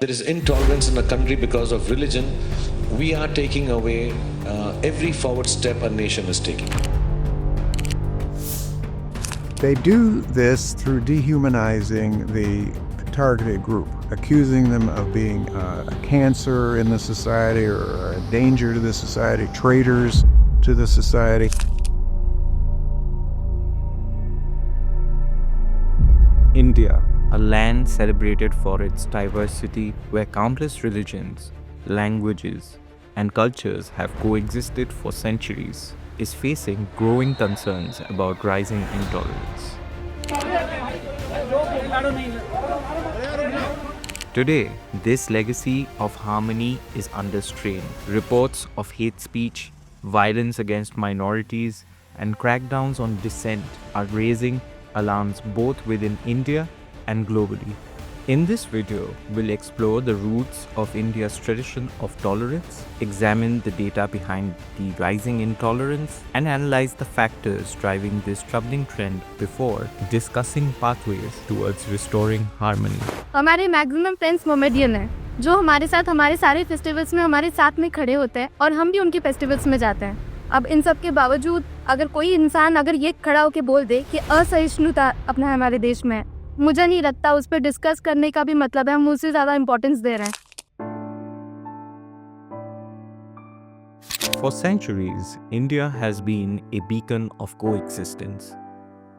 There is intolerance in the country because of religion. We are taking away every forward step a nation is taking. They do this through dehumanizing the targeted group, accusing them of being a cancer in the society or a danger to the society, traitors to the society. India, a land celebrated for its diversity where countless religions, languages, and cultures have coexisted for centuries, is facing growing concerns about rising intolerance. Today, this legacy of harmony is under strain. Reports of hate speech, violence against minorities, and crackdowns on dissent are raising alarms both within India and globally. In this video, we'll explore the roots of India's tradition of tolerance, examine the data behind the rising intolerance, and analyze the factors driving this troubling trend before discussing pathways towards restoring harmony. हमारे maximum friends Mohammedan हैं जो हमारे साथ हमारे सारे festivals में हमारे साथ में खड़े होते हैं और हम भी उनके फेस्टिवल्स में जाते हैं। अब इन सब के बावजूद अगर कोई इंसान अगर ये खड़ा होकर बोल दे कि असहिष्णुता अपना हमारे देश में, मुझे नहीं लगता उस पर डिस्कस करने का भी मतलब है हम उससे ज़्यादा इम्पोर्टेंस दे रहे हैं। For centuries, India has been a beacon of coexistence,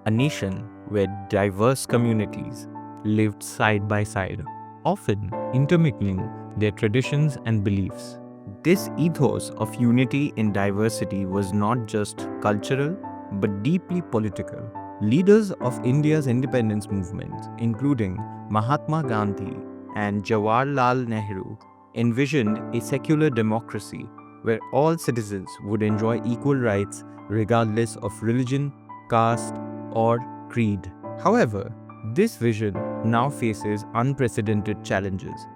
a nation where diverse communities lived side by side, often intermingling their traditions and beliefs. This ethos of unity in diversity was not just cultural, but deeply political. Leaders of India's independence movement, including Mahatma Gandhi and Jawaharlal Nehru, envisioned a secular democracy where all citizens would enjoy equal rights regardless of religion, caste, or creed. However, this vision now faces unprecedented challenges.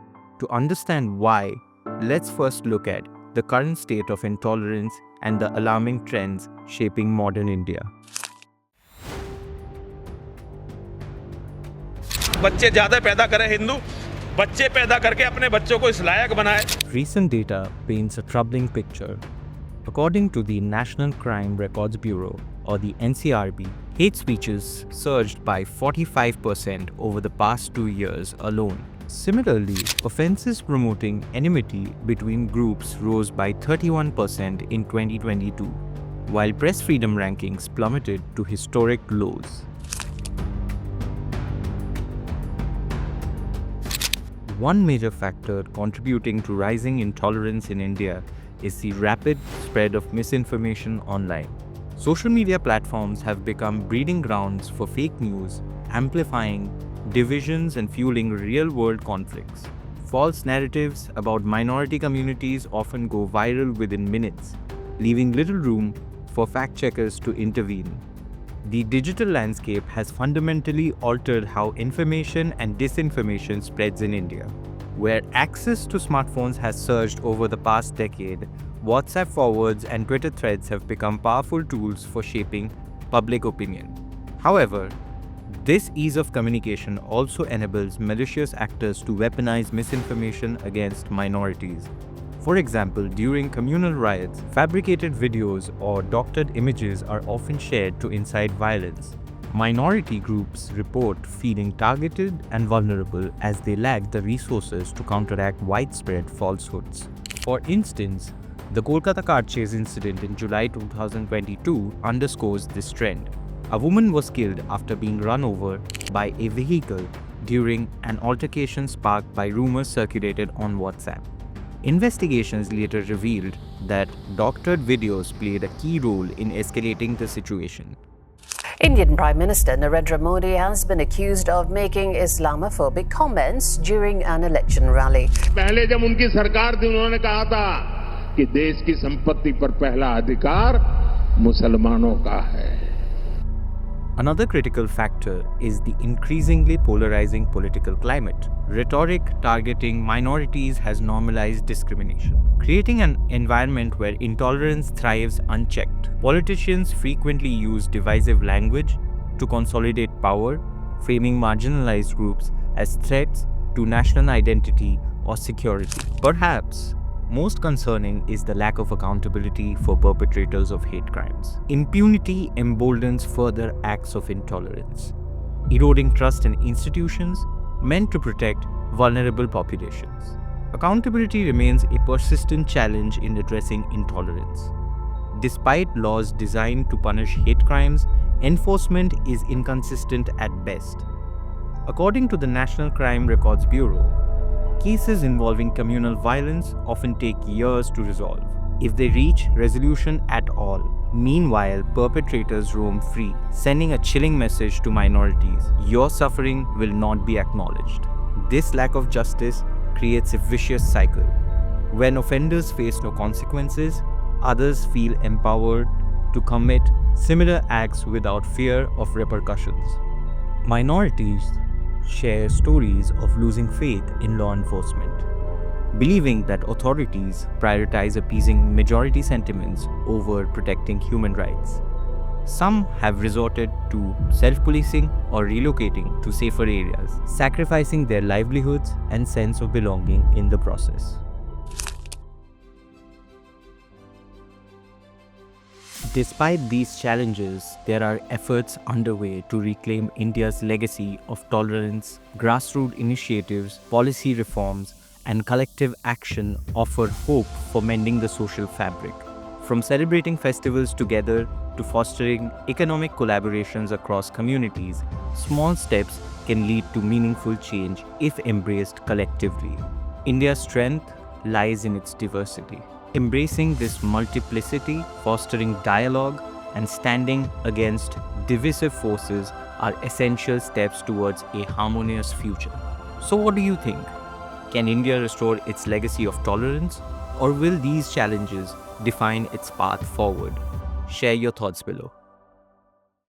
To understand why, let's first look at the current state of intolerance and the alarming trends shaping modern India. बच्चे ज्यादा पैदा करें हिंदू, बच्चे पैदा करके अपने बच्चों को इस लायक बनाए। Recent data paints a troubling picture. According to the National Crime Records Bureau, or the NCRB, hate speeches surged by 45% over the past 2 years alone. Similarly, offenses promoting enmity between groups rose by 31% in 2022, while press freedom rankings plummeted to historic lows. One major factor contributing to rising intolerance in India is the rapid spread of misinformation online. Social media platforms have become breeding grounds for fake news, amplifying divisions and fueling real-world conflicts. False narratives about minority communities often go viral within minutes, leaving little room for fact-checkers to intervene. The digital landscape has fundamentally altered how information and disinformation spreads in India. Where access to smartphones has surged over the past decade, WhatsApp forwards and Twitter threads have become powerful tools for shaping public opinion. However, this ease of communication also enables malicious actors to weaponize misinformation against minorities. For example, during communal riots, fabricated videos or doctored images are often shared to incite violence. Minority groups report feeling targeted and vulnerable as they lack the resources to counteract widespread falsehoods. For instance, the Kolkata car chase incident in July 2022 underscores this trend. A woman was killed after being run over by a vehicle during an altercation sparked by rumors circulated on WhatsApp. Investigations later revealed that doctored videos played a key role in escalating the situation. Indian Prime Minister Narendra Modi has been accused of making Islamophobic comments during an election rally. पहले जब उनकी सरकार थी उन्होंने कहा था कि देश की संपत्ति पर पहला अधिकार मुसलमानों का है। Another critical factor is the increasingly polarizing political climate. Rhetoric targeting minorities has normalized discrimination, creating an environment where intolerance thrives unchecked. Politicians frequently use divisive language to consolidate power, framing marginalized groups as threats to national identity or security. Perhaps most concerning is the lack of accountability for perpetrators of hate crimes. Impunity emboldens further acts of intolerance, eroding trust in institutions meant to protect vulnerable populations. Accountability remains a persistent challenge in addressing intolerance. Despite laws designed to punish hate crimes, enforcement is inconsistent at best. According to the National Crime Records Bureau, cases involving communal violence often take years to resolve, if they reach resolution at all. Meanwhile, perpetrators roam free, sending a chilling message to minorities: your suffering will not be acknowledged. This lack of justice creates a vicious cycle. When offenders face no consequences, others feel empowered to commit similar acts without fear of repercussions. Minorities share stories of losing faith in law enforcement, believing that authorities prioritize appeasing majority sentiments over protecting human rights. Some have resorted to self-policing or relocating to safer areas, sacrificing their livelihoods and sense of belonging in the process. Despite these challenges, there are efforts underway to reclaim India's legacy of tolerance. Grassroots initiatives, policy reforms, and collective action offer hope for mending the social fabric. From celebrating festivals together to fostering economic collaborations across communities, small steps can lead to meaningful change if embraced collectively. India's strength lies in its diversity. Embracing this multiplicity, fostering dialogue, and standing against divisive forces are essential steps towards a harmonious future. So, what do you think? Can India restore its legacy of tolerance, or will these challenges define its path forward? Share your thoughts below.